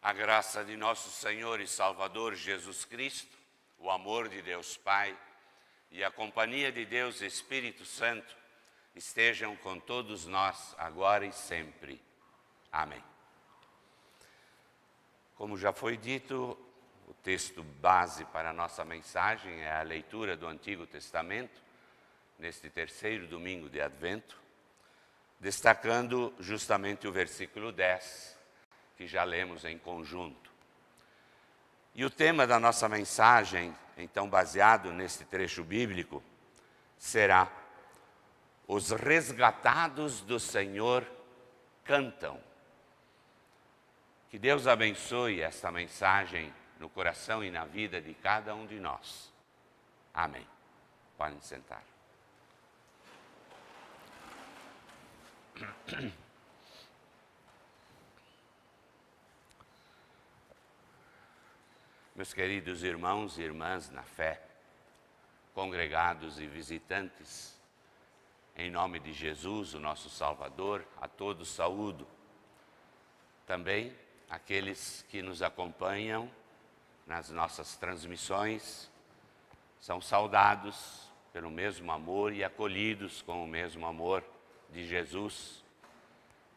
A graça de nosso Senhor e Salvador Jesus Cristo, o amor de Deus Pai e a companhia de Deus Espírito Santo estejam com todos nós, agora e sempre. Amém. Como já foi dito, o texto base para a nossa mensagem é a leitura do Antigo Testamento, neste terceiro domingo de Advento, destacando justamente o versículo 10, que já lemos em conjunto. E o tema da nossa mensagem, então baseado neste trecho bíblico, será: os resgatados do Senhor cantam. Que Deus abençoe esta mensagem no coração e na vida de cada um de nós. Amém. Podem sentar. Meus queridos irmãos e irmãs na fé, congregados e visitantes, em nome de Jesus, o nosso Salvador, a todos saúdo. Também aqueles que nos acompanham nas nossas transmissões, são saudados pelo mesmo amor e acolhidos com o mesmo amor de Jesus,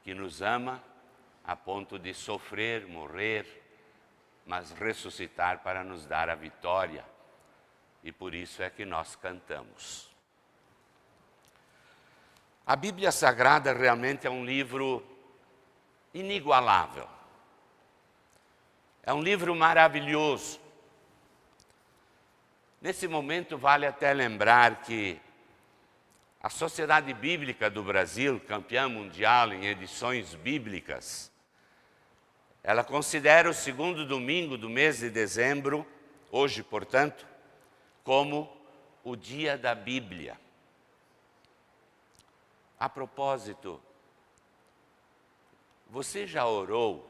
que nos ama a ponto de sofrer, morrer, mas ressuscitar para nos dar a vitória. E por isso é que nós cantamos. A Bíblia Sagrada realmente é um livro inigualável. É um livro maravilhoso. Nesse momento vale até lembrar que a Sociedade Bíblica do Brasil, campeã mundial em edições bíblicas, ela considera o segundo domingo do mês de dezembro, hoje, portanto, como o dia da Bíblia. A propósito, você já orou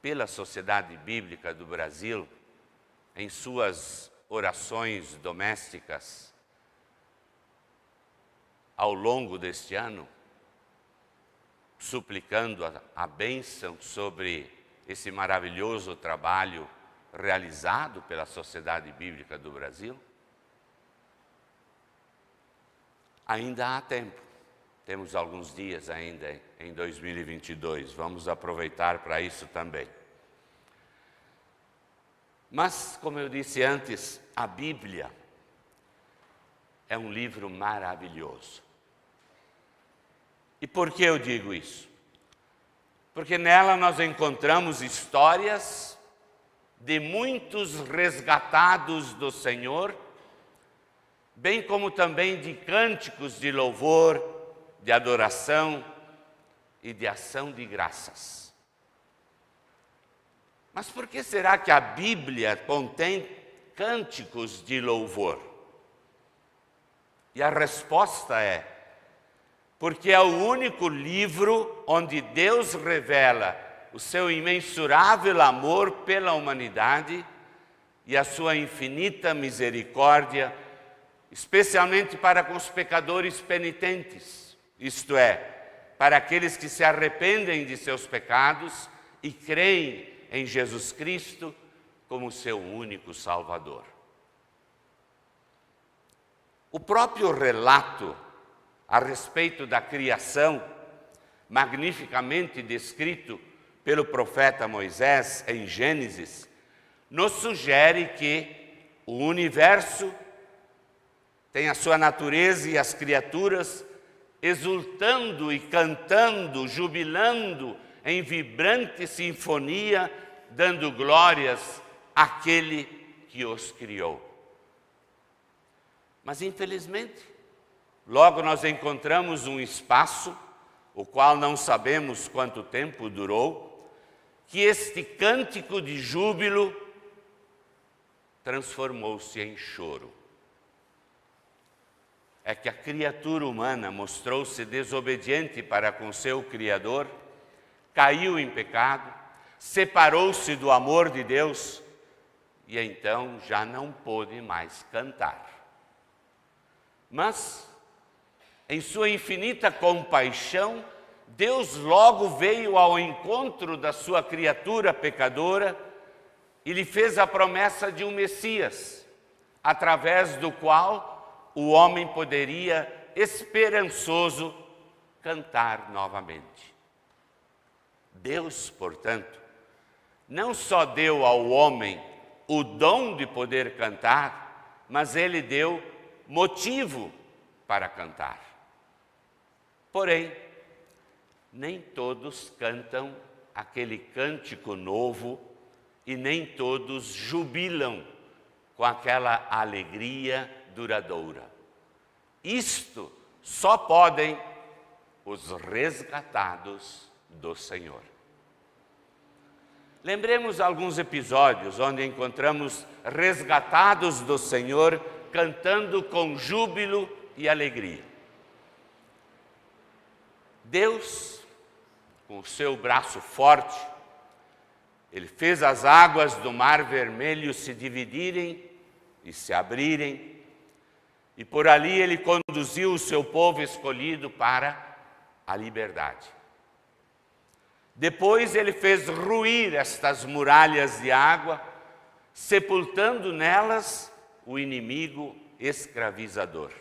pela Sociedade Bíblica do Brasil em suas orações domésticas ao longo deste ano, suplicando a bênção sobre esse maravilhoso trabalho realizado pela Sociedade Bíblica do Brasil? Ainda há tempo, temos alguns dias ainda em 2022, vamos aproveitar para isso também. Mas, como eu disse antes, a Bíblia é um livro maravilhoso. E por que eu digo isso? Porque nela nós encontramos histórias de muitos resgatados do Senhor, bem como também de cânticos de louvor, de adoração e de ação de graças. Mas por que será que a Bíblia contém cânticos de louvor? E a resposta é: porque é o único livro onde Deus revela o seu imensurável amor pela humanidade e a sua infinita misericórdia, especialmente para com os pecadores penitentes, isto é, para aqueles que se arrependem de seus pecados e creem em Jesus Cristo como seu único Salvador. O próprio relato a respeito da criação, magnificamente descrito pelo profeta Moisés em Gênesis, nos sugere que o universo tem a sua natureza e as criaturas exultando e cantando, jubilando em vibrante sinfonia, dando glórias àquele que os criou. Mas infelizmente, logo nós encontramos um espaço, o qual não sabemos quanto tempo durou, que este cântico de júbilo transformou-se em choro. É que a criatura humana mostrou-se desobediente para com seu Criador, caiu em pecado, separou-se do amor de Deus e então já não pôde mais cantar. Mas, em sua infinita compaixão, Deus logo veio ao encontro da sua criatura pecadora e lhe fez a promessa de um Messias, através do qual o homem poderia, esperançoso, cantar novamente. Deus, portanto, não só deu ao homem o dom de poder cantar, mas ele deu motivo para cantar. Porém, nem todos cantam aquele cântico novo e nem todos jubilam com aquela alegria duradoura. Isto só podem os resgatados do Senhor. Lembremos alguns episódios onde encontramos resgatados do Senhor cantando com júbilo e alegria. Deus, com o seu braço forte, Ele fez as águas do Mar Vermelho se dividirem e se abrirem, e por ali Ele conduziu o seu povo escolhido para a liberdade. Depois Ele fez ruir estas muralhas de água, sepultando nelas o inimigo escravizador.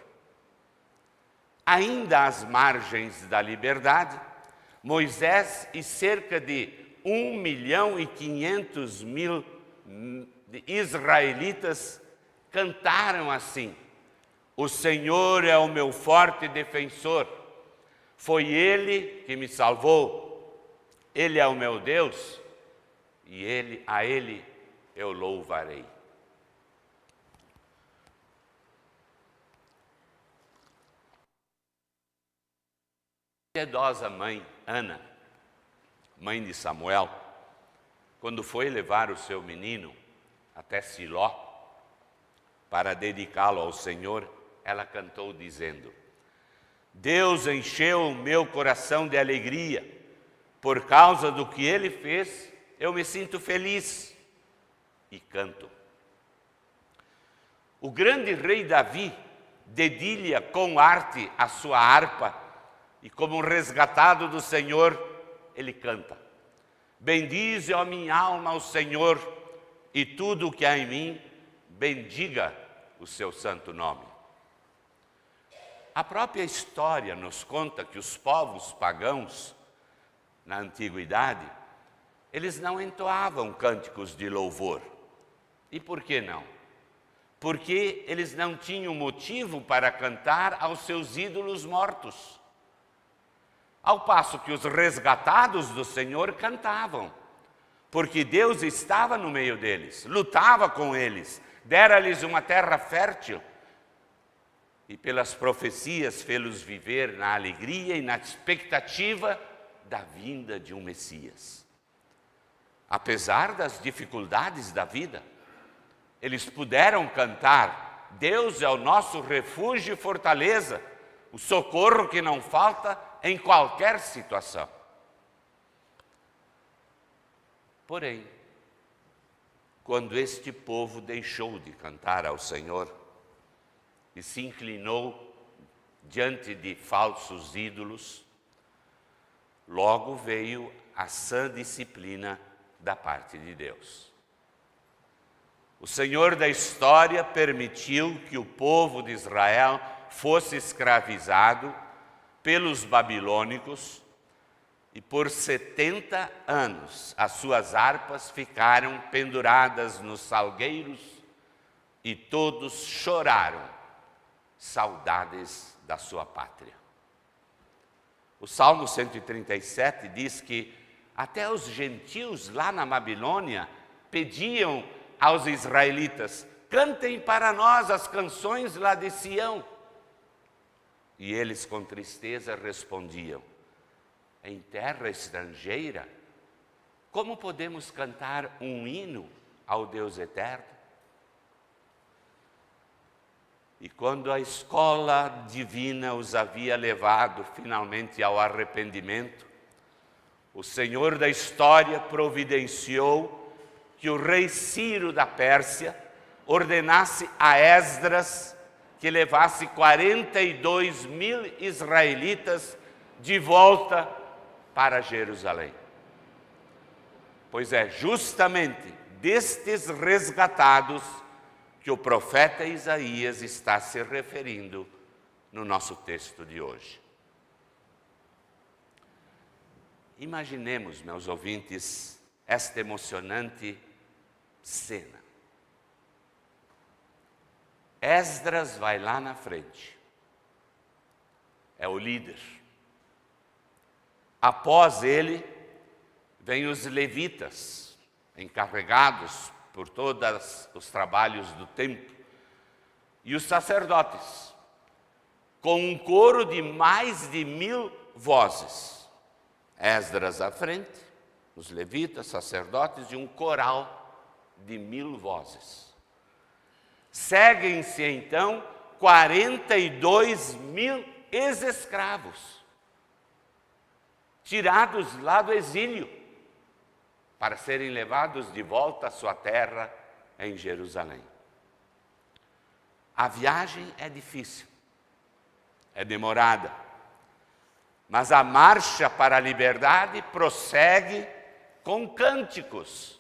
Ainda às margens da liberdade, Moisés e cerca de 1.500.000 israelitas cantaram assim: o Senhor é o meu forte defensor, foi Ele que me salvou, Ele é o meu Deus e a Ele eu louvarei. A piedosa mãe Ana, mãe de Samuel, quando foi levar o seu menino até Siló para dedicá-lo ao Senhor, ela cantou dizendo: Deus encheu o meu coração de alegria, por causa do que Ele fez, eu me sinto feliz e canto. O grande rei Davi dedilha com arte a sua harpa, e como um resgatado do Senhor, ele canta: bendize, ó minha alma, o Senhor, e tudo o que há em mim, bendiga o seu santo nome. A própria história nos conta que os povos pagãos, na antiguidade, eles não entoavam cânticos de louvor. E por que não? Porque eles não tinham motivo para cantar aos seus ídolos mortos. Ao passo que os resgatados do Senhor cantavam, porque Deus estava no meio deles, lutava com eles, dera-lhes uma terra fértil, e pelas profecias fê-los viver na alegria e na expectativa da vinda de um Messias. Apesar das dificuldades da vida, eles puderam cantar: Deus é o nosso refúgio e fortaleza, o socorro que não falta em qualquer situação. Porém, quando este povo deixou de cantar ao Senhor e se inclinou diante de falsos ídolos, logo veio a sã disciplina da parte de Deus. O Senhor da história permitiu que o povo de Israel fosse escravizado pelos babilônicos, e por 70 anos as suas harpas ficaram penduradas nos salgueiros e todos choraram saudades da sua pátria. O Salmo 137 diz que até os gentios lá na Babilônia pediam aos israelitas: cantem para nós as canções lá de Sião. E eles com tristeza respondiam: em terra estrangeira, como podemos cantar um hino ao Deus eterno? E quando a escola divina os havia levado finalmente ao arrependimento, o Senhor da história providenciou que o rei Ciro da Pérsia ordenasse a Esdras que levasse 42.000 israelitas de volta para Jerusalém. Pois é justamente destes resgatados que o profeta Isaías está se referindo no nosso texto de hoje. Imaginemos, meus ouvintes, esta emocionante cena. Esdras vai lá na frente, é o líder. Após ele, vêm os levitas, encarregados por todos os trabalhos do templo, e os sacerdotes, com um coro de mais de 1000 vozes. Esdras à frente, os levitas, sacerdotes, e um coral de 1000 vozes. Seguem-se então 42.000 ex-escravos, tirados lá do exílio, para serem levados de volta à sua terra em Jerusalém. A viagem é difícil, é demorada, mas a marcha para a liberdade prossegue com cânticos,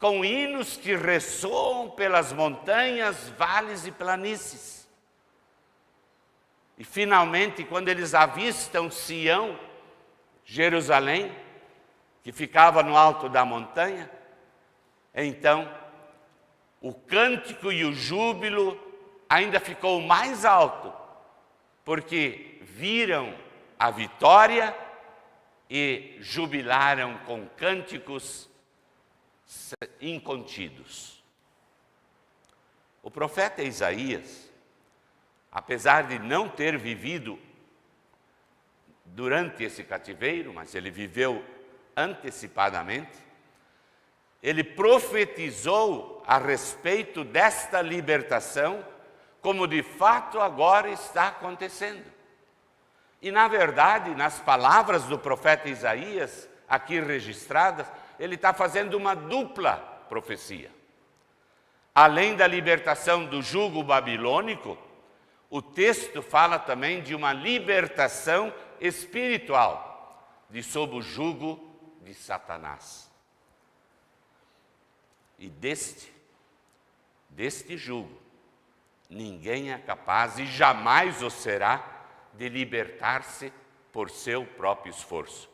com hinos que ressoam pelas montanhas, vales e planícies. E finalmente, quando eles avistam Sião, Jerusalém, que ficava no alto da montanha, então o cântico e o júbilo ainda ficou mais alto, porque viram a vitória e jubilaram com cânticos incontidos. O profeta Isaías, apesar de não ter vivido durante esse cativeiro, mas ele viveu antecipadamente, ele profetizou a respeito desta libertação, como de fato agora está acontecendo. E na verdade, nas palavras do profeta Isaías, aqui registradas, ele está fazendo uma dupla profecia. Além da libertação do jugo babilônico, o texto fala também de uma libertação espiritual, de sob o jugo de Satanás. E deste jugo, ninguém é capaz e jamais o será de libertar-se por seu próprio esforço.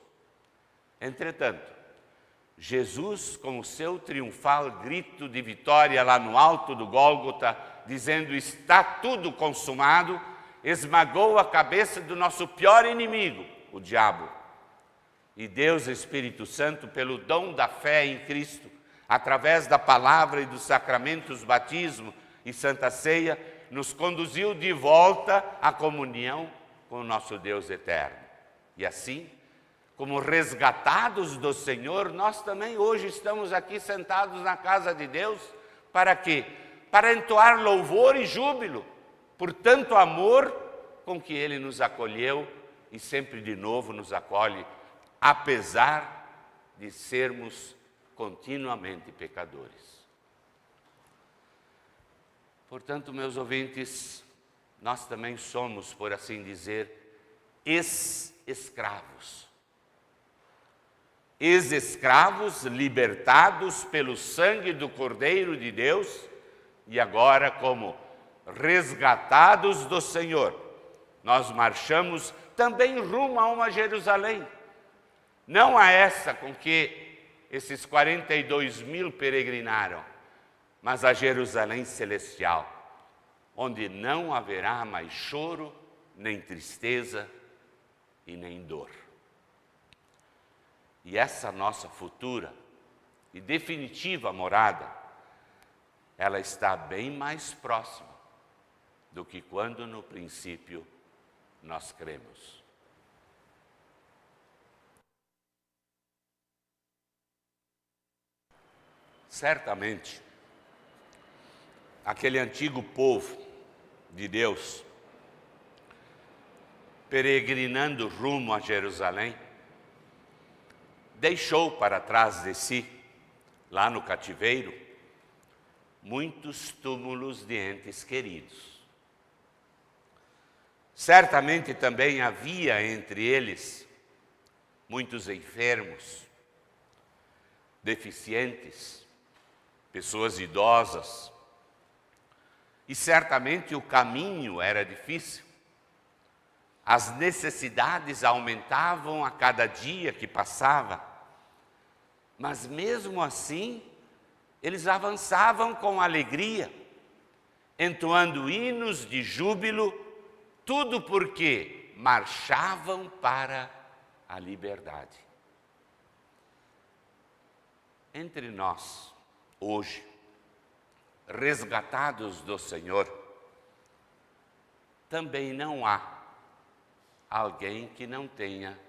Entretanto, Jesus, com o seu triunfal grito de vitória lá no alto do Gólgota, dizendo: está tudo consumado, esmagou a cabeça do nosso pior inimigo, o diabo. E Deus, Espírito Santo, pelo dom da fé em Cristo, através da palavra e dos sacramentos, batismo e santa ceia, nos conduziu de volta à comunhão com o nosso Deus eterno. E assim, como resgatados do Senhor, nós também hoje estamos aqui sentados na casa de Deus. Para quê? Para entoar louvor e júbilo por tanto amor com que Ele nos acolheu e sempre de novo nos acolhe, apesar de sermos continuamente pecadores. Portanto, meus ouvintes, nós também somos, por assim dizer, ex-escravos. Ex-escravos libertados pelo sangue do Cordeiro de Deus e agora, como resgatados do Senhor, nós marchamos também rumo a uma Jerusalém. Não a essa com que esses 42.000 peregrinaram, mas a Jerusalém celestial, onde não haverá mais choro, nem tristeza e nem dor. E essa nossa futura e definitiva morada, ela está bem mais próxima do que quando no princípio nós cremos. Certamente, aquele antigo povo de Deus, peregrinando rumo a Jerusalém, deixou para trás de si, lá no cativeiro, muitos túmulos de entes queridos. Certamente também havia entre eles muitos enfermos, deficientes, pessoas idosas. E certamente o caminho era difícil. As necessidades aumentavam a cada dia que passava. Mas mesmo assim, eles avançavam com alegria, entoando hinos de júbilo, tudo porque marchavam para a liberdade. Entre nós, hoje, resgatados do Senhor, também não há alguém que não tenha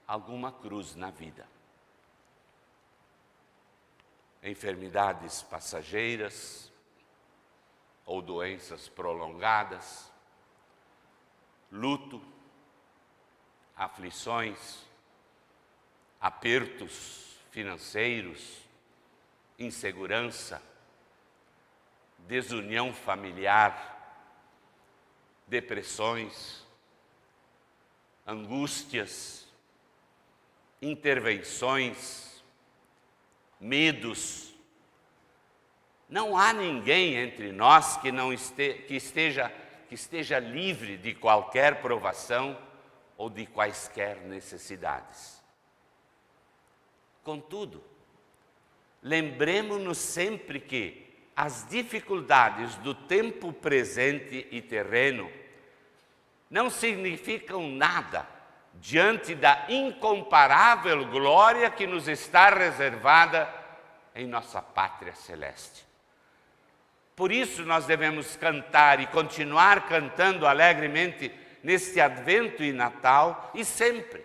alguma cruz na vida. Enfermidades passageiras ou doenças prolongadas, luto, aflições, apertos financeiros, insegurança, desunião familiar, depressões, angústias, intervenções, medos. Não há ninguém entre nós que esteja livre de qualquer provação ou de quaisquer necessidades. Contudo, lembremos-nos sempre que as dificuldades do tempo presente e terreno não significam nada diante da incomparável glória que nos está reservada em nossa pátria celeste. Por isso nós devemos cantar e continuar cantando alegremente neste Advento e Natal e sempre,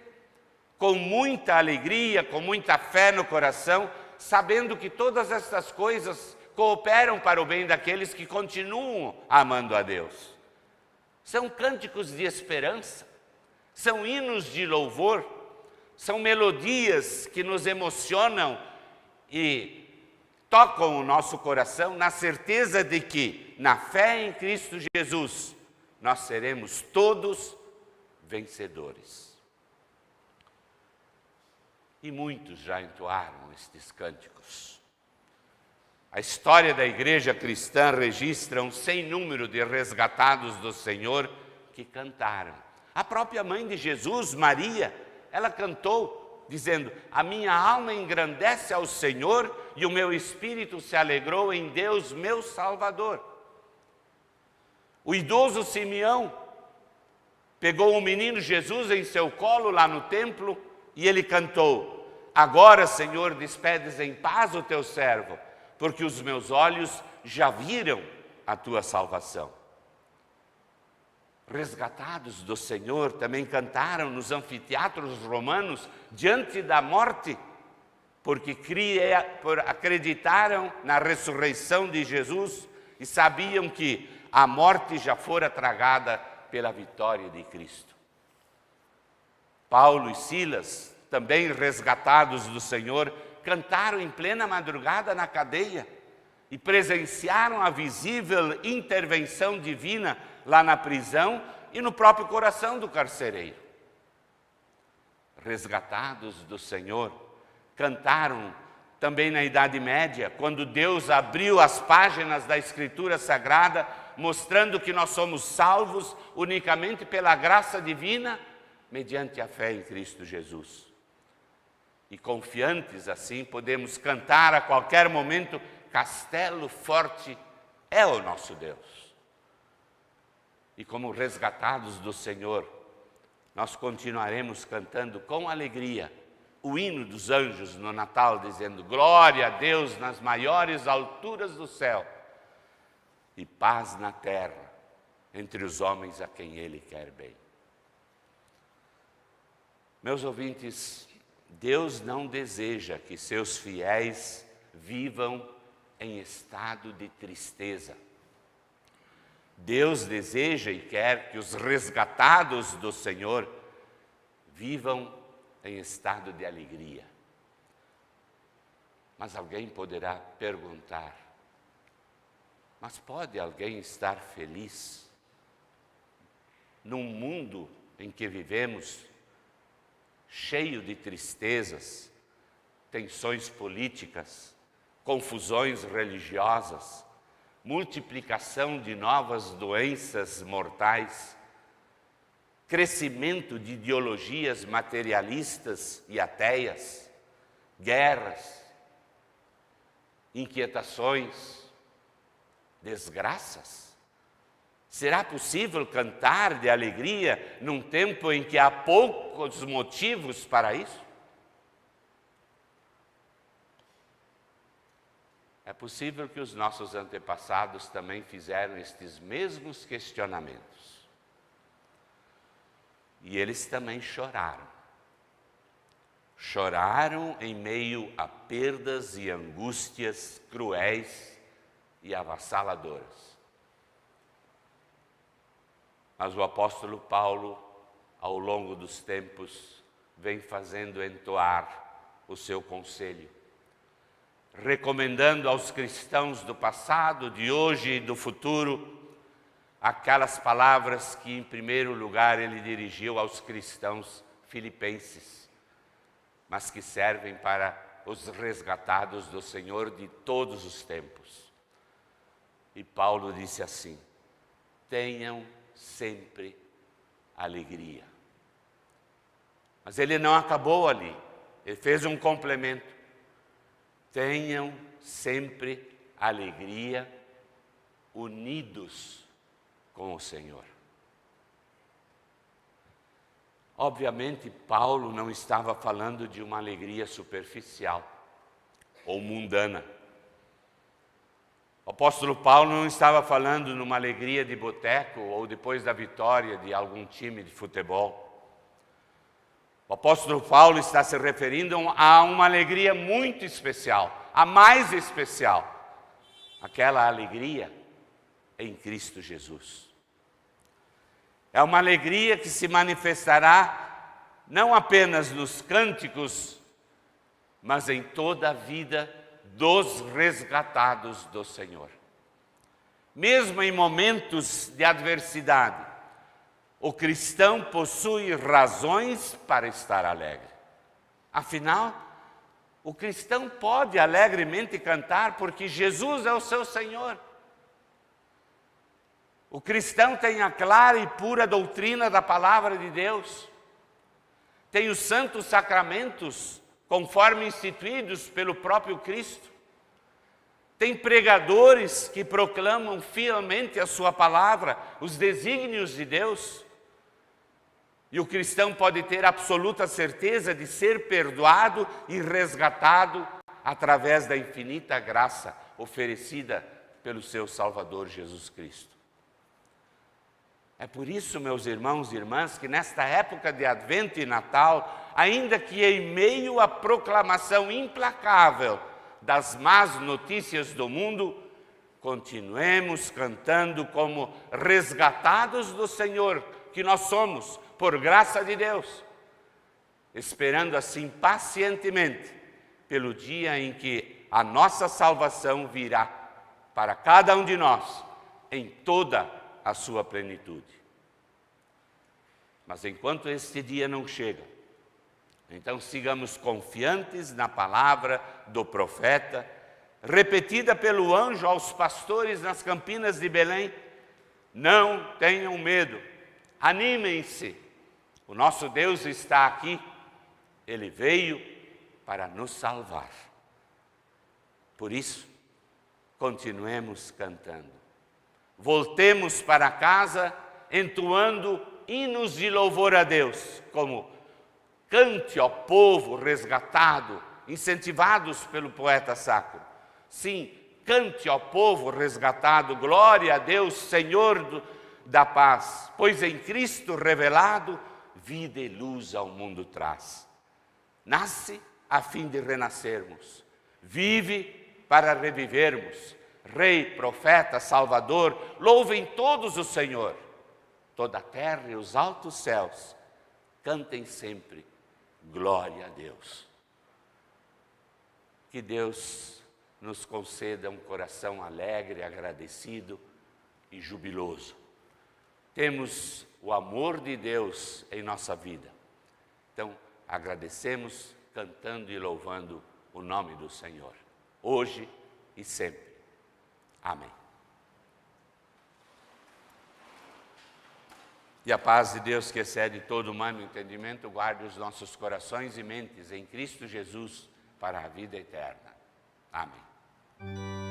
com muita alegria, com muita fé no coração, sabendo que todas estas coisas cooperam para o bem daqueles que continuam amando a Deus. São cânticos de esperança, são hinos de louvor, são melodias que nos emocionam e tocam o nosso coração na certeza de que, na fé em Cristo Jesus, nós seremos todos vencedores. E muitos já entoaram estes cânticos. A história da igreja cristã registra um sem número de resgatados do Senhor que cantaram. A própria mãe de Jesus, Maria, ela cantou, dizendo: a minha alma engrandece ao Senhor e o meu espírito se alegrou em Deus, meu Salvador. O idoso Simeão pegou o menino Jesus em seu colo lá no templo e ele cantou: agora, Senhor, despedes em paz o teu servo, porque os meus olhos já viram a tua salvação. Resgatados do Senhor também cantaram nos anfiteatros romanos diante da morte, porque acreditaram na ressurreição de Jesus e sabiam que a morte já fora tragada pela vitória de Cristo. Paulo e Silas, também resgatados do Senhor, cantaram em plena madrugada na cadeia e presenciaram a visível intervenção divina lá na prisão e no próprio coração do carcereiro. Resgatados do Senhor, cantaram também na Idade Média, quando Deus abriu as páginas da Escritura Sagrada, mostrando que nós somos salvos unicamente pela graça divina, mediante a fé em Cristo Jesus. E confiantes assim, podemos cantar a qualquer momento: castelo forte é o nosso Deus. E como resgatados do Senhor, nós continuaremos cantando com alegria o hino dos anjos no Natal, dizendo: glória a Deus nas maiores alturas do céu e paz na terra entre os homens a quem Ele quer bem. Meus ouvintes, Deus não deseja que seus fiéis vivam em estado de tristeza. Deus deseja e quer que os resgatados do Senhor vivam em estado de alegria. Mas alguém poderá perguntar: mas pode alguém estar feliz num mundo em que vivemos cheio de tristezas, tensões políticas, confusões religiosas, multiplicação de novas doenças mortais, crescimento de ideologias materialistas e ateias, guerras, inquietações, desgraças. Será possível cantar de alegria num tempo em que há poucos motivos para isso? É possível que os nossos antepassados também fizeram estes mesmos questionamentos. E eles também choraram. Choraram em meio a perdas e angústias cruéis e avassaladoras. Mas o apóstolo Paulo, ao longo dos tempos, vem fazendo entoar o seu conselho, recomendando aos cristãos do passado, de hoje e do futuro, aquelas palavras que, em primeiro lugar, ele dirigiu aos cristãos filipenses, mas que servem para os resgatados do Senhor de todos os tempos. E Paulo disse assim: tenham sempre alegria. Mas ele não acabou ali, ele fez um complemento. Tenham sempre alegria, unidos com o Senhor. Obviamente, Paulo não estava falando de uma alegria superficial ou mundana. O apóstolo Paulo não estava falando numa alegria de boteco ou depois da vitória de algum time de futebol. O apóstolo Paulo está se referindo a uma alegria muito especial, a mais especial, aquela alegria em Cristo Jesus. É uma alegria que se manifestará não apenas nos cânticos, mas em toda a vida dos resgatados do Senhor. Mesmo em momentos de adversidade, o cristão possui razões para estar alegre. Afinal, o cristão pode alegremente cantar porque Jesus é o seu Senhor. O cristão tem a clara e pura doutrina da palavra de Deus. Tem os santos sacramentos conforme instituídos pelo próprio Cristo. Tem pregadores que proclamam fielmente a sua palavra, os desígnios de Deus. E o cristão pode ter absoluta certeza de ser perdoado e resgatado através da infinita graça oferecida pelo seu Salvador Jesus Cristo. É por isso, meus irmãos e irmãs, que nesta época de Advento e Natal, ainda que em meio à proclamação implacável das más notícias do mundo, continuemos cantando como resgatados do Senhor, que nós somos, por graça de Deus, esperando assim pacientemente pelo dia em que a nossa salvação virá para cada um de nós, em toda a sua plenitude. Mas enquanto este dia não chega, então sigamos confiantes na palavra do profeta, repetida pelo anjo aos pastores nas campinas de Belém: não tenham medo, animem-se, o nosso Deus está aqui, Ele veio para nos salvar. Por isso, continuemos cantando. Voltemos para casa entoando hinos de louvor a Deus, como cante, ó povo resgatado, incentivados pelo poeta sacro. Sim, cante, ó povo resgatado, glória a Deus, Senhor da paz, pois em Cristo revelado, vida e luz ao mundo traz. Nasce a fim de renascermos, vive para revivermos. Rei, profeta, Salvador, louvem todos o Senhor. Toda a terra e os altos céus cantem sempre glória a Deus. Que Deus nos conceda um coração alegre, agradecido e jubiloso. Temos o amor de Deus em nossa vida. Então, agradecemos cantando e louvando o nome do Senhor, hoje e sempre. Amém. E a paz de Deus, que excede todo humano entendimento, guarde os nossos corações e mentes em Cristo Jesus para a vida eterna. Amém.